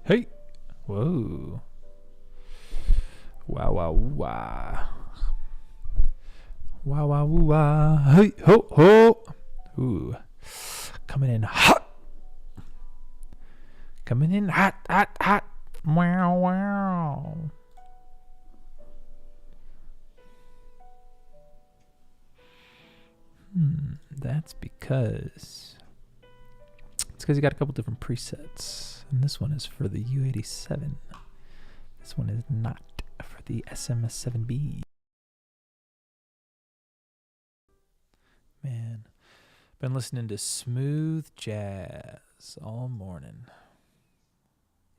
Hey. Whoa. Wow, wow, wow. Wow, wow, woo, wow. Hey, ho, ho. Ooh. Coming in hot. Coming in hot, hot, hot. Wow, wow. That's because you got a couple different presets. And this one is for the U87. This one is not for the SMS7B. Man, been listening to smooth jazz all morning.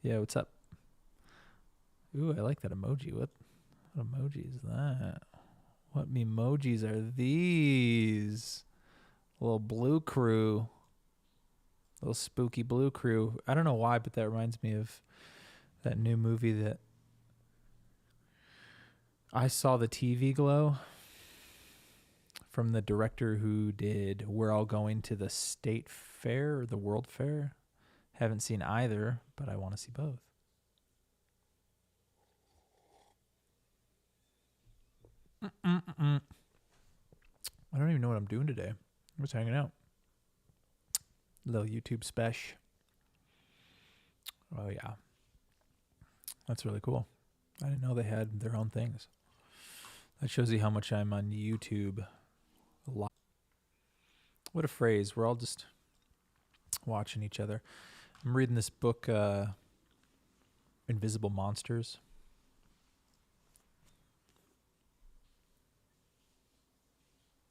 Yeah, what's up? Ooh, I like that emoji. What emoji is that? What emojis are these? A little blue crew. Little spooky blue crew. I don't know why, but that reminds me of that new movie that I saw, the TV Glow, from the director who did We're All Going to the State Fair or the World Fair. Haven't seen either, but I want to see both. I don't even know what I'm doing today. I'm just hanging out. Little YouTube special. Oh, yeah. That's really cool. I didn't know they had their own things. That shows you how much I'm on YouTube. A lot. What a phrase. We're all just watching each other. I'm reading this book, Invisible Monsters.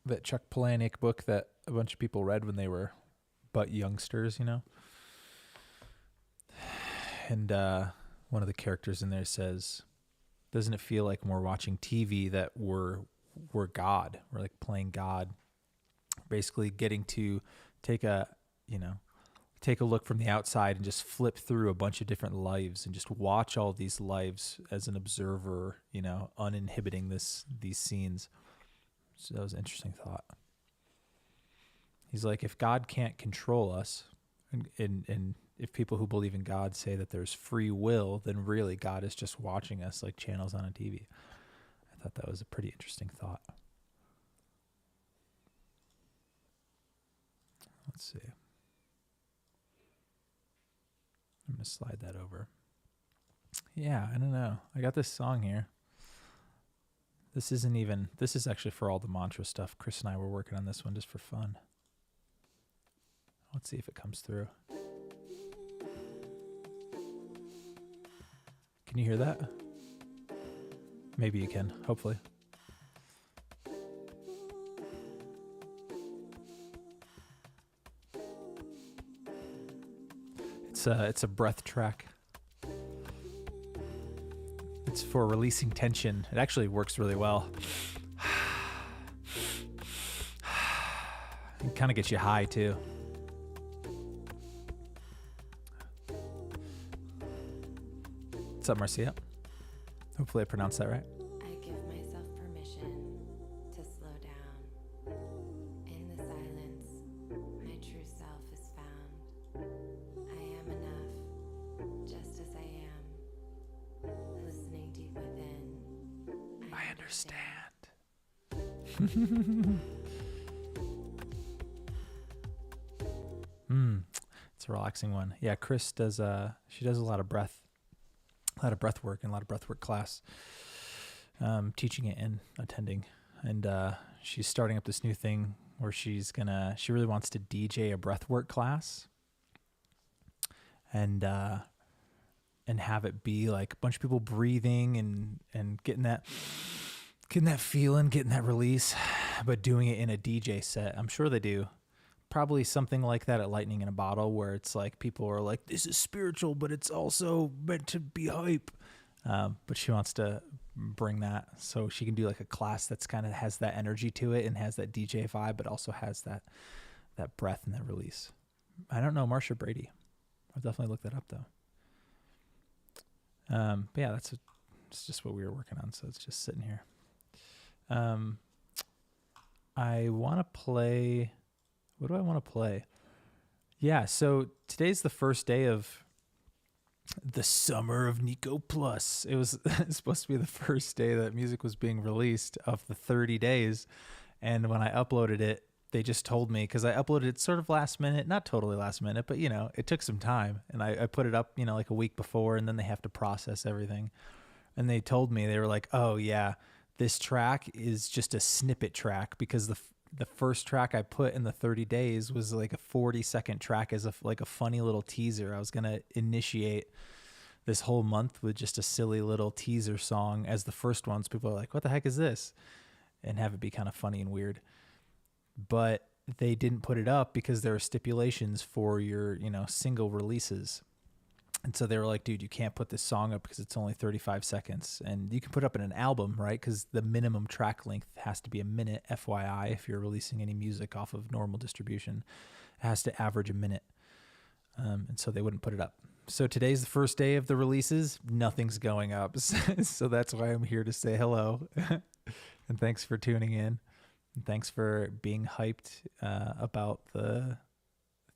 That Chuck Palahniuk book that a bunch of people read when they were but youngsters, you know? And one of the characters in there says, doesn't it feel like when we're watching TV that we're God? We're like playing God. Basically getting to take a look from the outside and just flip through a bunch of different lives and just watch all these lives as an observer, uninhibiting these scenes. So that was an interesting thought. He's like, if God can't control us, and if people who believe in God say that there's free will, then really God is just watching us like channels on a TV. I thought that was a pretty interesting thought. Let's see. I'm going to slide that over. Yeah, I don't know. I got this song here. This is actually for all the mantra stuff. Chris and I were working on this one just for fun. Let's see if it comes through. Can you hear that? Maybe you can, hopefully. It's a breath track. It's for releasing tension. It actually works really well. It kind of gets you high too. What's up, Marcia? Hopefully I pronounced that right. I give myself permission to slow down. In the silence, my true self is found. I am enough, just as I am. Listening deep within, I understand. It's a relaxing one. Yeah, Chris does she does a lot of breath work and a lot of breath work class, teaching it and attending. And she's starting up this new thing where she really wants to DJ a breath work class and have it be like a bunch of people breathing and getting that feeling, getting that release, but doing it in a DJ set. I'm sure they do. Probably something like that at Lightning in a Bottle, where it's like people are like, this is spiritual, but it's also meant to be hype. But she wants to bring that so she can do like a class that's kind of has that energy to it and has that DJ vibe, but also has that breath and that release. I don't know Marsha Brady. I'll definitely look that up though. But yeah, it's just what we were working on. So it's just sitting here. I want to play. What do I want to play? Yeah, so today's the first day of the summer of Niko Plus. It was supposed to be the first day that music was being released of the 30 days. And when I uploaded it, they just told me, because I uploaded it sort of last minute, not totally last minute, but it took some time. And I put it up, like a week before, and then they have to process everything. And they told me, they were like, oh yeah, this track is just a snippet track, because the first track I put in the 30 days was like a 40-second track as like a funny little teaser. I was going to initiate this whole month with just a silly little teaser song as the first ones. People are like, what the heck is this? And have it be kind of funny and weird. But they didn't put it up because there are stipulations for your, single releases. And so they were like, dude, you can't put this song up because it's only 35 seconds. And you can put up in an album, right? Because the minimum track length has to be a minute, FYI, if you're releasing any music off of normal distribution. It has to average a minute. And so they wouldn't put it up. So today's the first day of the releases. Nothing's going up. So that's why I'm here to say hello. And thanks for tuning in. And thanks for being hyped about the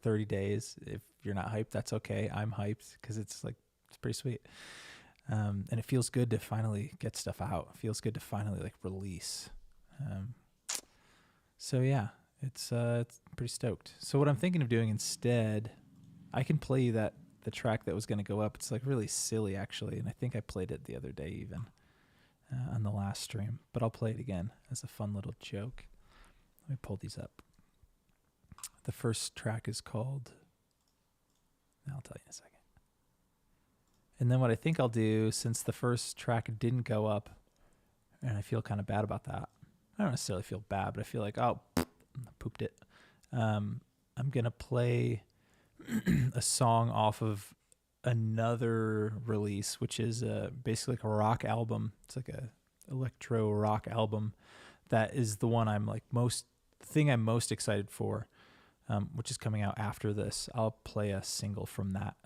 30 days. If you're not hyped, that's okay. I'm hyped because it's pretty sweet. And it feels good to finally get stuff out. It feels good to finally release. So yeah, it's pretty stoked. So what I'm thinking of doing instead, I can play you the track that was going to go up. It's really silly actually. And I think I played it the other day even on the last stream, but I'll play it again as a fun little joke. Let me pull these up. The first track is called, I'll tell you in a second. And then what I think I'll do, since the first track didn't go up, and I feel kind of bad about that. I don't necessarily feel bad, but I feel like, oh, I pooped it. I'm going to play a song off of another release, which is basically like a rock album. It's like a electro rock album. That is the one I'm thing I'm most excited for. Which is coming out after this. I'll play a single from that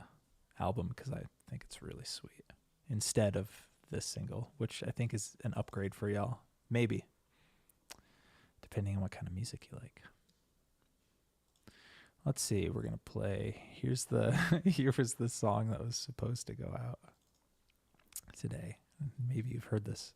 album because I think it's really sweet instead of this single, which I think is an upgrade for y'all. Maybe. Depending on what kind of music you like. Let's see. We're going to play. Here was the song that was supposed to go out today. Maybe you've heard this.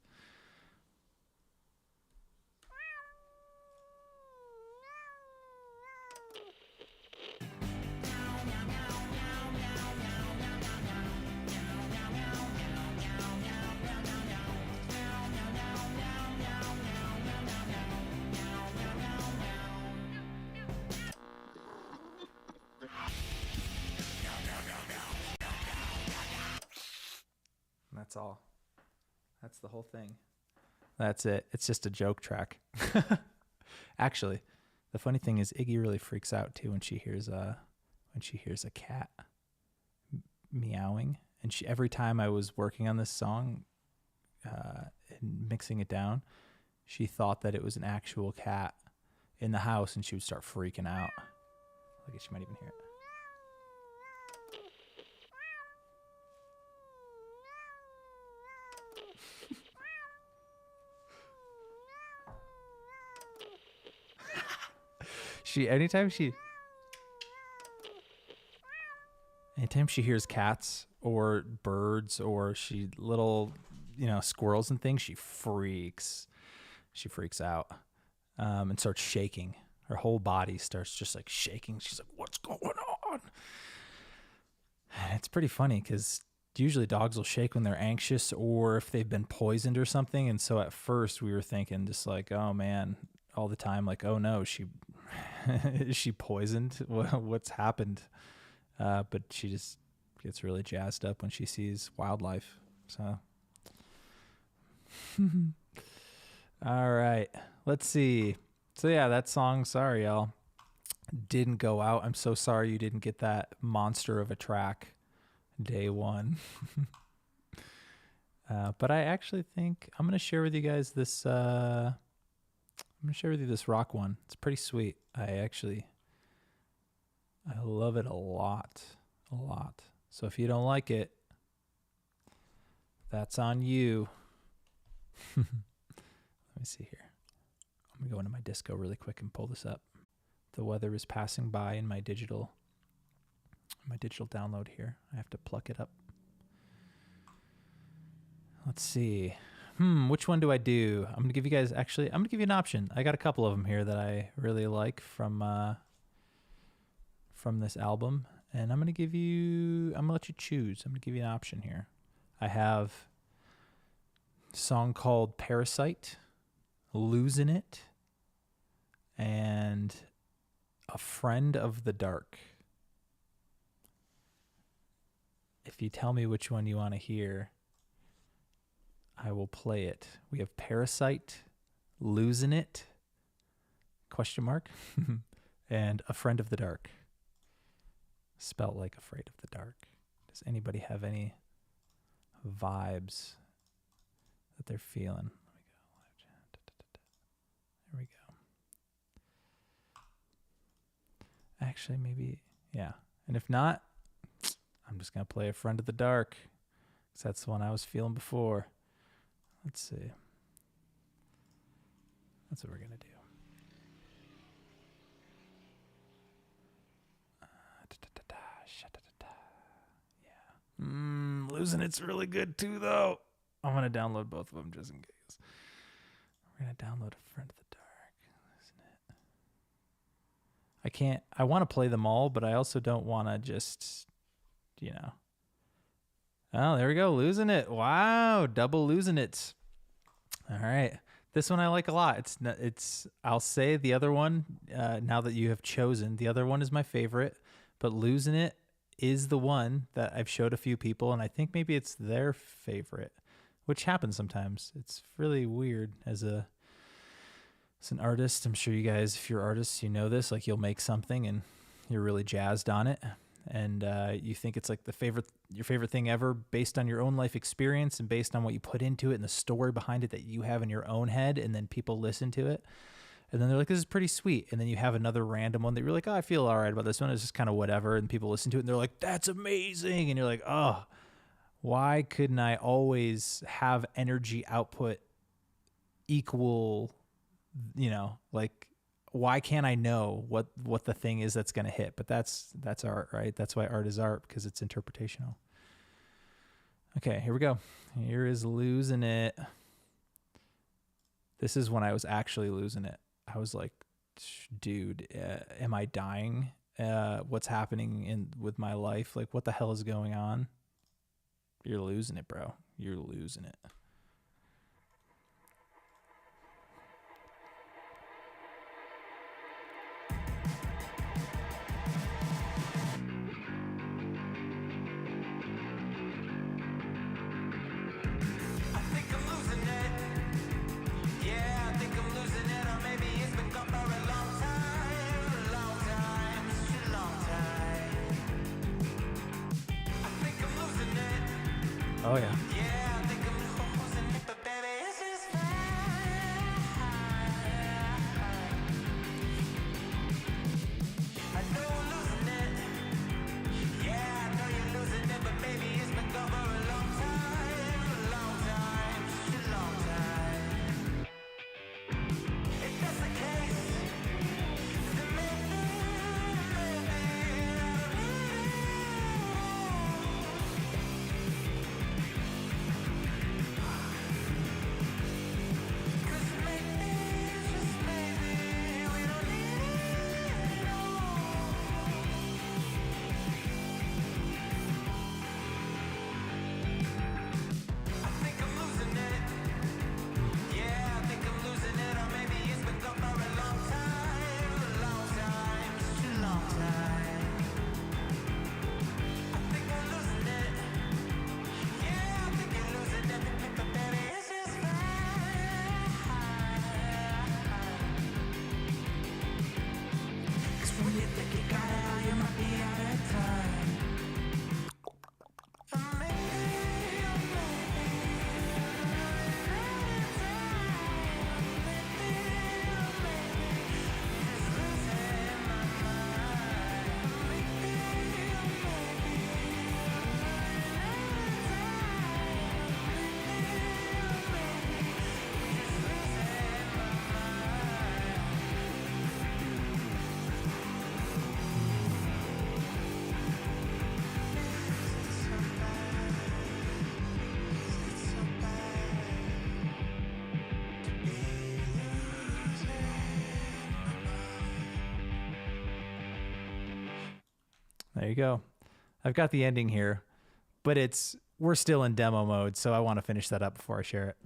That's all. That's the whole thing. That's it. It's just a joke track. Actually, the funny thing is Iggy really freaks out too when she hears a cat meowing. And every time I was working on this song and mixing it down, she thought that it was an actual cat in the house, and she would start freaking out. Like she might even hear it. Anytime she hears cats or birds or little, squirrels and things, she freaks out, and starts shaking. Her whole body starts just shaking. She's like, what's going on? And it's pretty funny because usually dogs will shake when they're anxious or if they've been poisoned or something. And so at first we were thinking just oh man, all the time, oh no, is she poisoned? What's happened? But she just gets really jazzed up when she sees wildlife. So, all right, let's see. So yeah, that song, sorry y'all, didn't go out. I'm so sorry you didn't get that monster of a track day one. But I actually think I'm going to share with you guys this, rock one. It's pretty sweet. I love it a lot. So if you don't like it, that's on you. Let me see here. I'm going to go into my disco really quick and pull this up. The weather is passing by in my digital download here. I have to pluck it up. Let's see. Which one do I do? I'm gonna give you guys I'm gonna give you an option. I got a couple of them here that I really like from this album, and I'm gonna let you choose. I'm gonna give you an option here. I have a song called Parasite, Losing It, and A Friend of the Dark. If you tell me which one you want to hear, I will play it. We have Parasite, Losing It, question mark, and A Friend of the Dark. Spelt like Afraid of the Dark. Does anybody have any vibes that they're feeling? There we go. Actually, maybe, yeah. And if not, I'm just going to play A Friend of the Dark, because that's the one I was feeling before. Let's see. That's what we're going to do. Yeah. Losing It's really good too, though. I'm going to download both of them just in case. We're going to download A Friend of the Dark. Losing It. I want to play them all, but I also don't want to just, Oh, there we go. Losing It. Wow. Double Losing It. All right. This one I like a lot. I'll say the other one, now that you have chosen, the other one is my favorite, but Losing It is the one that I've showed a few people, and I think maybe it's their favorite, which happens sometimes. It's really weird as an artist. I'm sure you guys, if you're artists, you know this, like you'll make something and you're really jazzed on it. And you think it's like your favorite thing ever based on your own life experience and based on what you put into it and the story behind it that you have in your own head, and then people listen to it. And then they're like, this is pretty sweet. And then you have another random one that you're like, oh, I feel all right about this one. It's just kind of whatever. And people listen to it and they're like, that's amazing. And you're like, oh, why couldn't I always have energy output equal, like, why can't I know what the thing is that's going to hit? But that's art, right? That's why art is art, because it's interpretational. Okay, here we go. Here is Losing It. This is when I was actually losing it. I was like, dude, am I dying? What's happening with my life? Like, what the hell is going on? You're losing it, bro. You're losing it. Oh, yeah. There you go. I've got the ending here, but we're still in demo mode, so I want to finish that up before I share it.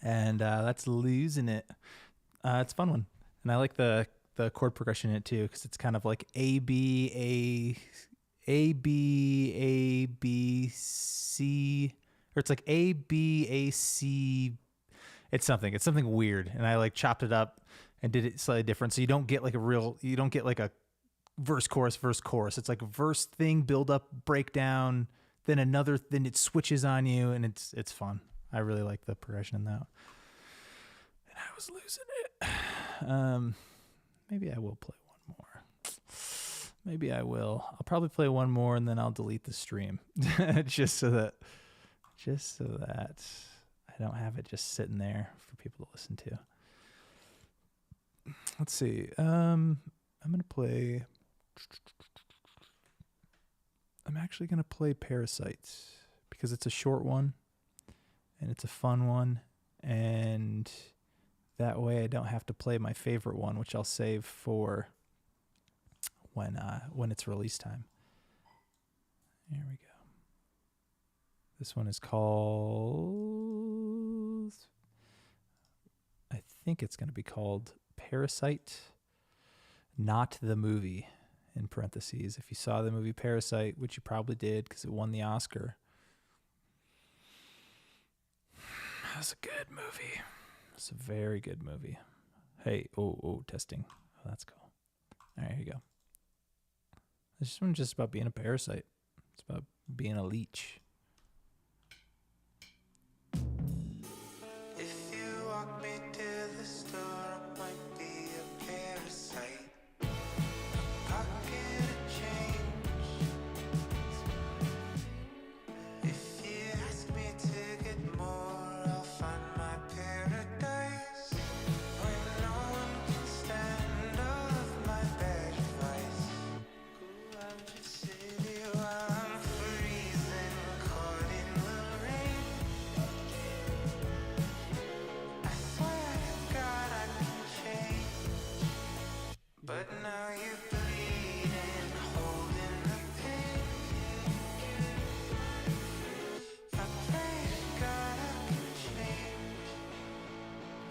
And that's Losing It. It's a fun one, and I like the chord progression in it too, because it's kind of like A B C, or it's like A B A C. It's something weird, and I like chopped it up and did it slightly different, so you don't get like a verse chorus. It's like verse thing, build up, breakdown, then then it switches on you, and it's fun. I really like the progression in that. And I was losing it. Maybe I will play one more. Maybe I will. I'll probably play one more and then I'll delete the stream just so that I don't have it just sitting there for people to listen to. Let's see. I'm actually going to play Parasites because it's a short one and it's a fun one, and that way I don't have to play my favorite one, which I'll save for when it's release time. Here we go. This one is called, I think it's going to be called Parasite, Not the Movie, in parentheses. If you saw the movie Parasite, which you probably did because it won the Oscar. That was a good movie. It's a very good movie. Hey, testing. Oh, that's cool. All right, here you go. This one's just about being a parasite. It's about being a leech. If you walk me to the store, I might be a parasite. A pocket of change. If you ask me to get more, I'll find my paradise. When no one can stand all of my bad advice. I'm just sitting while I'm freezing, caught in the rain. I swear to God I can change, but now you're bleeding, holding the pain. I pray to God I can change.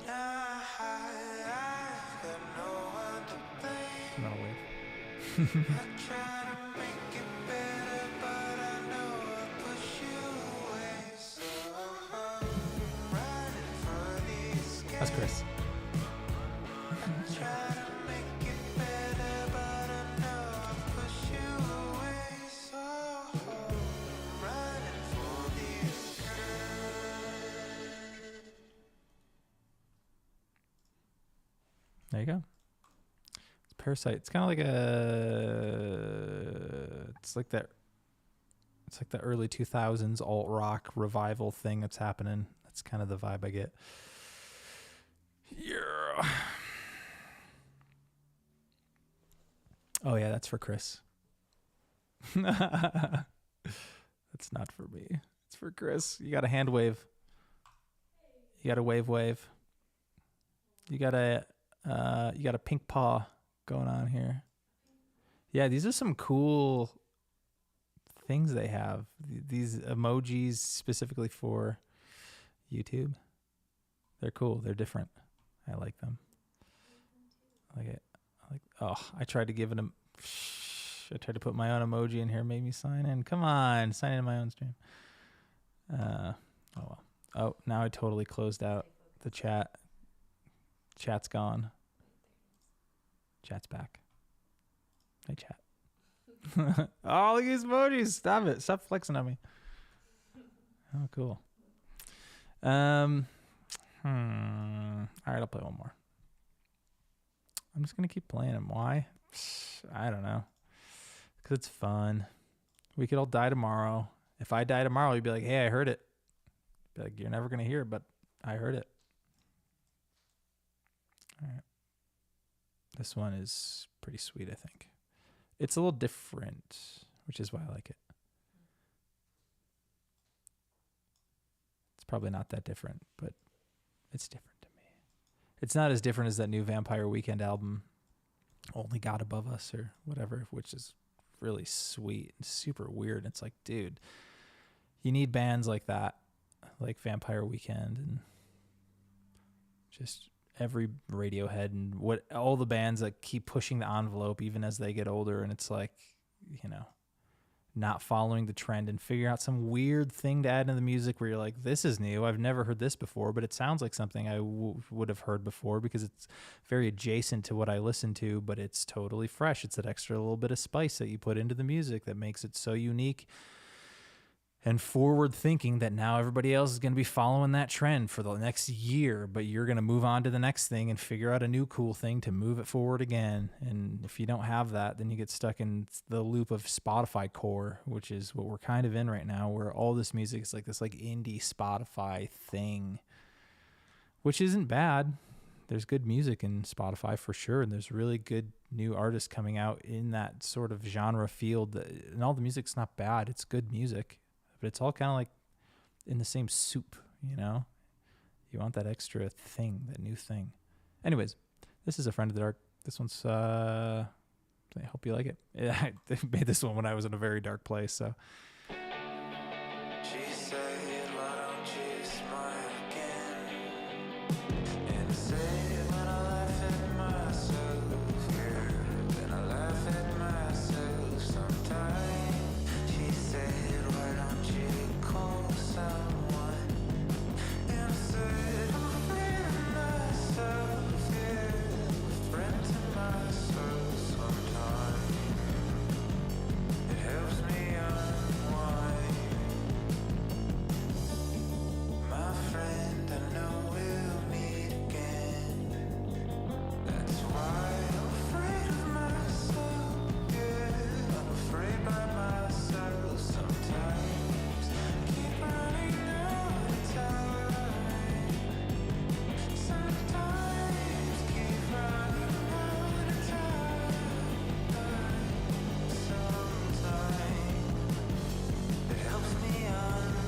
Now I've got no one to blame. I'm gonna wave. I try to make it better, but I know I'll push you away. So I'm running for the escape. That's Chris. I try to make it better, but I know I'll push you away. So I'm running for the escape. There you go. It's Parasite. It's kind of like it's like the early 2000s alt rock revival thing that's happening. That's kind of the vibe I get. Yeah. Oh yeah, that's for Chris. That's not for me. It's for Chris. You got a hand wave. You got a wave. You got a pink paw going on here. Yeah, these are some cool things they have. These emojis specifically for YouTube. They're cool. They're different. I like them. I like it. I tried to give it I tried to put my own emoji in here, made me sign in. Come on, sign in my own stream. Oh well. Oh, now I totally closed out the chat. Chat's gone. Chat's back. Hey, chat. Oh, look at these emojis. Stop it. Stop flexing on me. Oh, cool. All right, I'll play one more. I'm just going to keep playing them. Why? I don't know. Because it's fun. We could all die tomorrow. If I die tomorrow, you'd be like, hey, I heard it. Be like, you're never going to hear it, but I heard it. All right. This one is pretty sweet, I think. It's a little different, which is why I like it. It's probably not that different, but it's different to me. It's not as different as that new Vampire Weekend album, Only God Above Us or whatever, which is really sweet and super weird. It's like, dude, you need bands like that, like Vampire Weekend and just every Radiohead and what all the bands that keep pushing the envelope even as they get older. And it's like, you know, not following the trend and figure out some weird thing to add into the music where you're like, this is new. I've never heard this before, but it sounds like something I would have heard before because it's very adjacent to what I listen to, but it's totally fresh. It's that extra little bit of spice that you put into the music that makes it so unique and forward thinking that now everybody else is going to be following that trend for the next year, but you're going to move on to the next thing and figure out a new cool thing to move it forward again. And if you don't have that, then you get stuck in the loop of Spotify core, which is what we're kind of in right now, where all this music is like this like indie Spotify thing, which isn't bad. There's good music in Spotify for sure. And there's really good new artists coming out in that sort of genre field, and all the music's not bad. It's good music. But it's all kind of like in the same soup, you know? You want that extra thing, that new thing. Anyways, this is A Friend of the Dark. This one's, I hope you like it. I made this one when I was in a very dark place, so. She said, why don't you smile again? And say when I laugh at myself, yeah, then I laugh at myself sometimes. She said, why don't you call someone? And I said, I'm afraid of myself, yeah, a friend to myself sometimes. It helps me unwind. My friend, I know we'll meet again. That's why I'm afraid of myself, yeah, I'm afraid by myself sometimes. Keep running out of time. Sometimes keep running out of time. Sometimes it helps me unwind.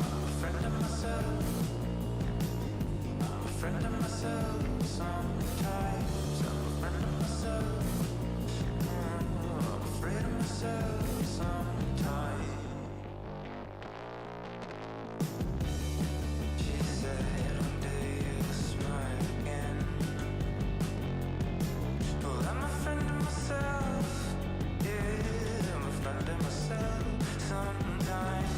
I'm a friend of myself. I'm a friend of myself sometimes. I'm a friend of myself. I'm afraid of myself sometimes. She said one day you'll smile again. Well, I'm a friend of myself. Yeah, I'm a friend of myself sometimes.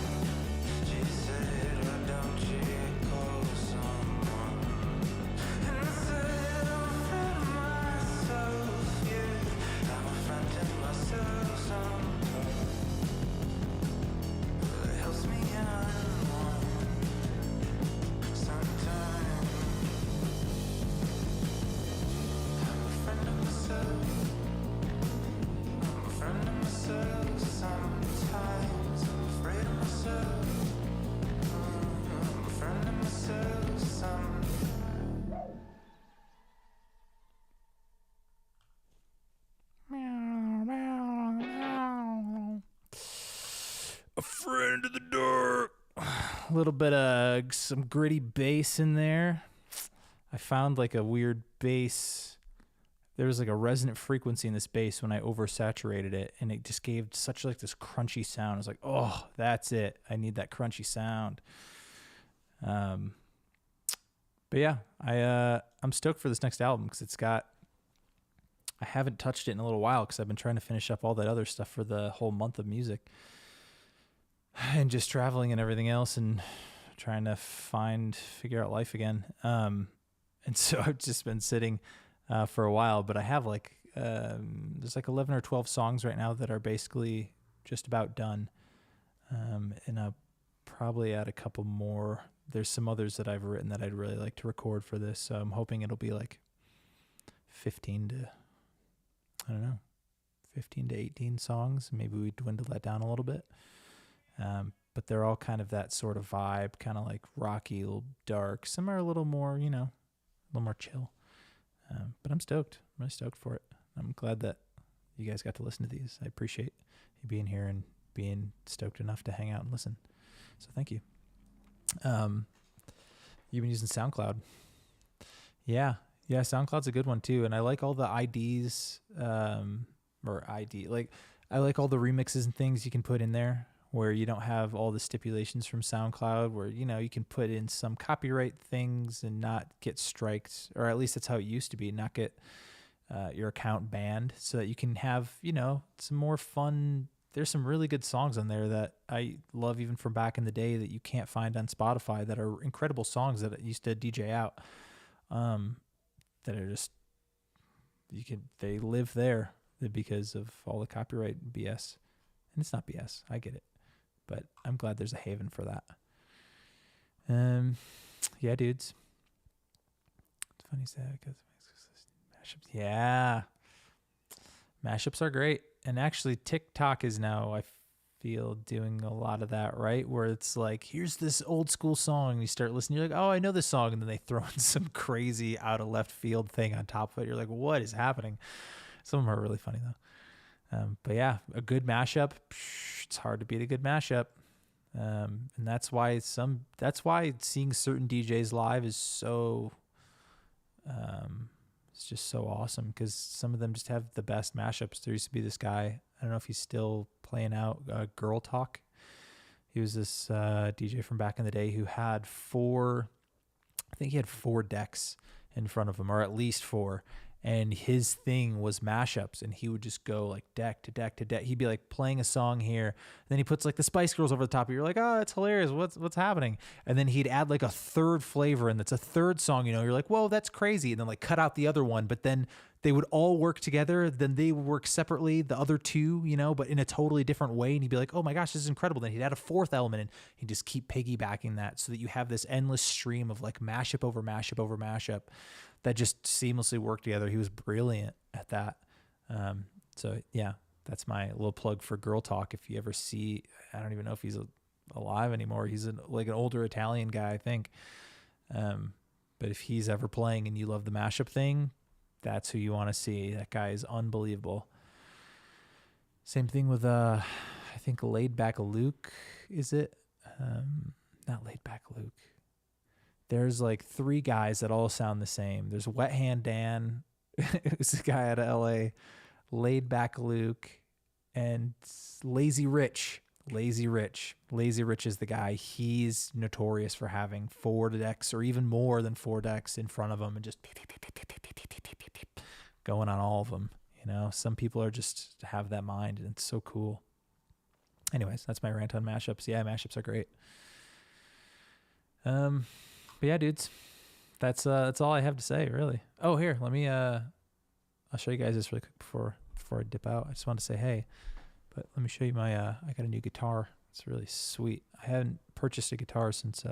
She said, why don't you call someone? And I said, I'm a friend of myself. Yeah, I'm a friend of myself sometimes. Well, it helps me unwind sometimes. I'm a friend of myself. I'm a friend of myself sometimes. I'm afraid of myself. I'm a friend of myself sometimes. A Friend of the Dark. A little bit of some gritty bass in there. I found like a weird bass. There was like a resonant frequency in this bass when I oversaturated it, and it just gave such like this crunchy sound. I was like, oh, that's it. I need that crunchy sound. But yeah, I'm stoked for this next album because it's got. I haven't touched it in a little while because I've been trying to finish up all that other stuff for the whole month of music. And just traveling and everything else and trying to figure out life again. And so I've just been sitting for a while, but I have like, there's like 11 or 12 songs right now that are basically just about done. And I'll probably add a couple more. There's some others that I've written that I'd really like to record for this. So I'm hoping it'll be like 15 to 18 songs. Maybe we dwindle that down a little bit. But they're all kind of that sort of vibe, kind of like rocky, a little dark. Some are a little more, a little more chill. But I'm stoked. I'm really stoked for it. I'm glad that you guys got to listen to these. I appreciate you being here and being stoked enough to hang out and listen. So thank you. You've been using SoundCloud. Yeah. Yeah, SoundCloud's a good one too, and I like all the IDs, or ID. Like, I like all the remixes and things you can put in there, where you don't have all the stipulations from SoundCloud, where you can put in some copyright things and not get striked, or at least that's how it used to be, not get your account banned, so that you can have some more fun. There's some really good songs on there that I love, even from back in the day, that you can't find on Spotify, that are incredible songs that I used to DJ out. That are just they live there because of all the copyright BS. And it's not BS, I get it, but I'm glad there's a haven for that. Yeah, dudes. It's funny you say that, because mashups, yeah, mashups are great. And actually TikTok is now, I feel, doing a lot of that, right? Where it's like, here's this old school song, and you start listening, you're like, oh, I know this song, and then they throw in some crazy out of left field thing on top of it. You're like, what is happening? Some of them are really funny though. But yeah, a good mashup, it's hard to beat a good mashup. And that's why seeing certain DJs live is so it's just so awesome, because some of them just have the best mashups. There used to be this guy, I don't know if he's still playing out, Girl Talk. He was this DJ from back in the day who had four decks in front of him, or at least four. And his thing was mashups, and he would just go like deck to deck to deck. He'd be like playing a song here, then he puts like the Spice Girls over the top of it. You're like, oh, it's hilarious. What's happening? And then he'd add like a third flavor, and that's a third song. You're like, whoa, that's crazy. And then like cut out the other one, but then they would all work together. Then they would work separately, the other two, but in a totally different way. And he'd be like, oh my gosh, this is incredible. Then he'd add a fourth element, and he'd just keep piggybacking that, so that you have this endless stream of like mashup over mashup over mashup that just seamlessly work together. He was brilliant at that. So yeah, that's my little plug for Girl Talk. If you ever see, I don't even know if he's alive anymore. He's like an older Italian guy, I think. But if he's ever playing and you love the mashup thing, that's who you want to see. That guy is unbelievable. Same thing with, I think Laid Back Luke, is it? Not Laid Back Luke. There's like three guys that all sound the same. There's Wet Hand Dan, who's a guy out of LA, Laid Back Luke, and Lazy Rich. Lazy Rich is the guy. He's notorious for having 4 decks, or even more than 4 decks in front of him, and just going on all of them. Some people are just have that mind, and it's so cool. Anyways, that's my rant on mashups. Yeah, mashups are great. But yeah, dudes, that's all I have to say, really. Oh, here, let me I'll show you guys this really quick before I dip out. I just want to say hey, but let me show you my I got a new guitar. It's really sweet. I haven't purchased a guitar since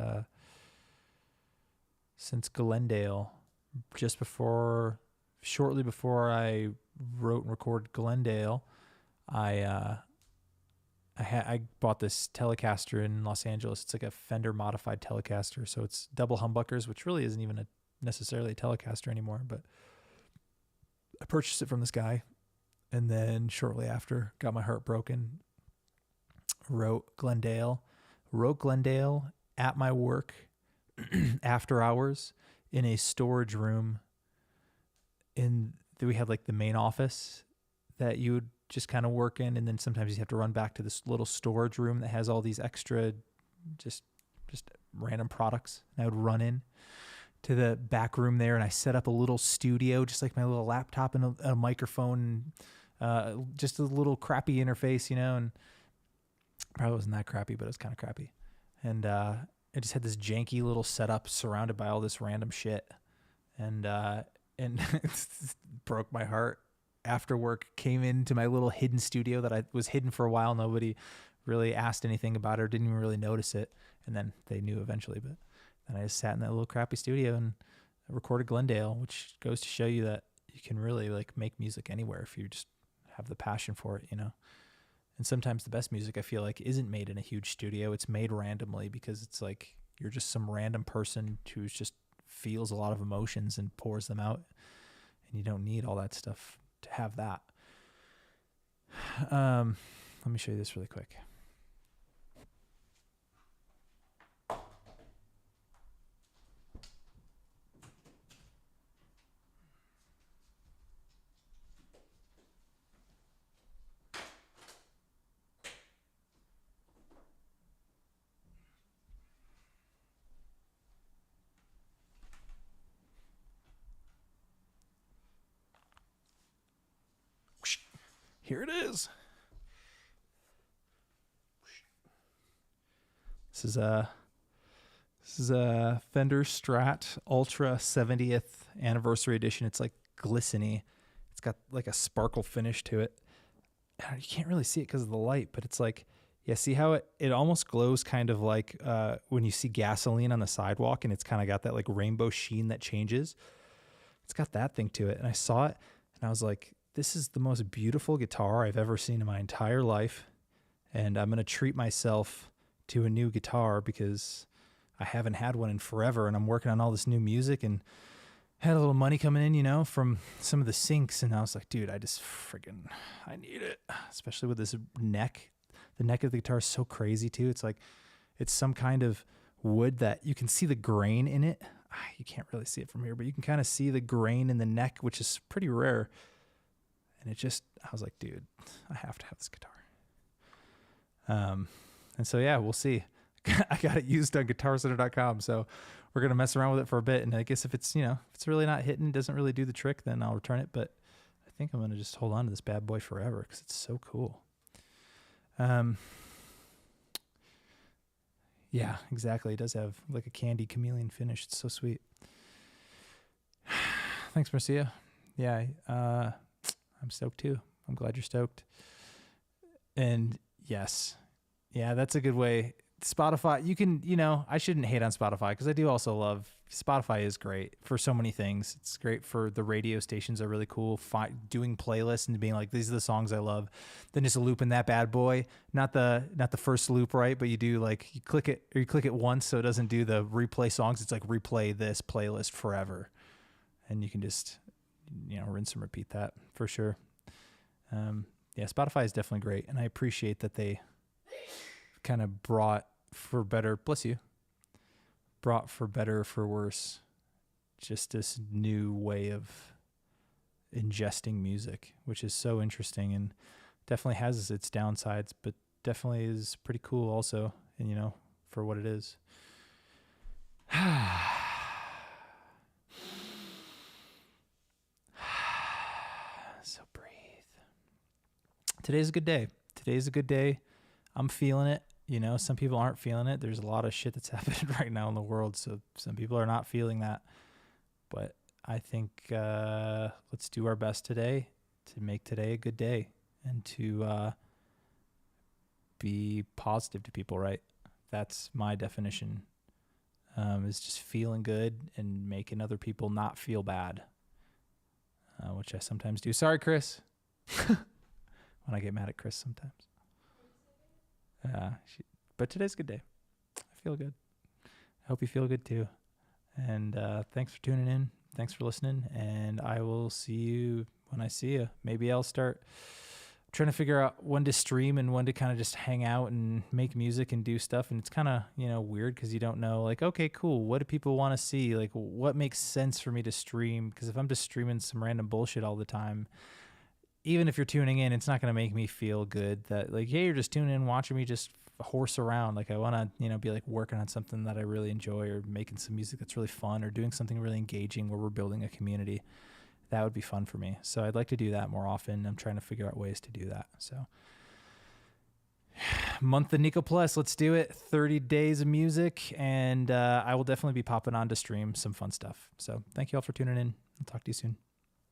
Glendale, shortly before I wrote and recorded Glendale. I bought this Telecaster in Los Angeles. It's like a Fender modified Telecaster. So it's double humbuckers, which really isn't even necessarily a Telecaster anymore. But I purchased it from this guy. And then shortly after, got my heart broken. Wrote Glendale at my work after hours in a storage room. We had like the main office that you would just kind of work in, and then sometimes you have to run back to this little storage room that has all these extra just random products. And I would run in to the back room there, and I set up a little studio, just like my little laptop and a microphone, just a little crappy interface, and probably wasn't that crappy, but it was kind of crappy. And I just had this janky little setup surrounded by all this random shit, and it broke my heart. After work, came into my little hidden studio that I was hidden for a while. Nobody really asked anything about it, or didn't even really notice it. And then they knew eventually. But then I just sat in that little crappy studio and recorded Glendale, which goes to show you that you can really like make music anywhere if you just have the passion for it, And sometimes the best music, I feel like, isn't made in a huge studio. It's made randomly, because it's like you're just some random person who just feels a lot of emotions and pours them out. And you don't need all that stuff to have that. Let me show you this really quick. Here it is. This is a Fender Strat Ultra 70th anniversary edition. It's like glistening. It's got like a sparkle finish to it. You can't really see it because of the light, but it's like, yeah, see how it almost glows kind of like when you see gasoline on the sidewalk, and it's kind of got that like rainbow sheen that changes. It's got that thing to it. And I saw it and I was like, this is the most beautiful guitar I've ever seen in my entire life. And I'm going to treat myself to a new guitar because I haven't had one in forever, and I'm working on all this new music and had a little money coming in, you know, from some of the syncs. And I was like, dude, I need it, especially with this neck. The neck of the guitar is so crazy too. It's like, it's some kind of wood that you can see the grain in it. You can't really see it from here, but you can kind of see the grain in the neck, which is pretty rare. And I was like, dude, I have to have this guitar. And so, yeah, we'll see. I got it used on guitarcenter.com. So we're going to mess around with it for a bit. And I guess if it's, if it's really not hitting, doesn't really do the trick, then I'll return it. But I think I'm going to just hold on to this bad boy forever because it's so cool. Yeah, exactly. It does have like a candy chameleon finish. It's so sweet. Thanks, Marcia. Yeah, I'm stoked too. I'm glad you're stoked. And yes, yeah, that's a good way. Spotify, you can, I shouldn't hate on Spotify because I do also love Spotify is great for so many things. It's great for the radio stations are really cool. Doing playlists and being like, these are the songs I love. Then just looping that bad boy, not the first loop, right? But you do like, you click it once so it doesn't do the replay songs. It's like replay this playlist forever. And you can just, rinse and repeat that for sure. Yeah, Spotify is definitely great. And I appreciate that they kind of brought for better or for worse, just this new way of ingesting music, which is so interesting and definitely has its downsides, but definitely is pretty cool also. And, for what it is. So breathe. Today's a good day. I'm feeling it. Some people aren't feeling it. There's a lot of shit that's happening right now in the world. So some people are not feeling that. But I think let's do our best today to make today a good day and to be positive to people, right? That's my definition, is just feeling good and making other people not feel bad, which I sometimes do. Sorry, Chris. When I get mad at Chris sometimes. But today's a good day. I feel good. I hope you feel good too. And thanks for tuning in. Thanks for listening. And I will see you when I see you. Maybe I'll start trying to figure out when to stream and when to kind of just hang out and make music and do stuff. And it's kind of, weird because you don't know, like, okay, cool. What do people want to see? Like, what makes sense for me to stream? Because if I'm just streaming some random bullshit all the time, even if you're tuning in, it's not going to make me feel good that like, hey, you're just tuning in, watching me just horse around. Like I want to, be like working on something that I really enjoy or making some music that's really fun or doing something really engaging where we're building a community. That would be fun for me. So I'd like to do that more often. I'm trying to figure out ways to do that. So month of Niko Plus, let's do it. 30 days of music. And I will definitely be popping on to stream some fun stuff. So thank you all for tuning in. I'll talk to you soon.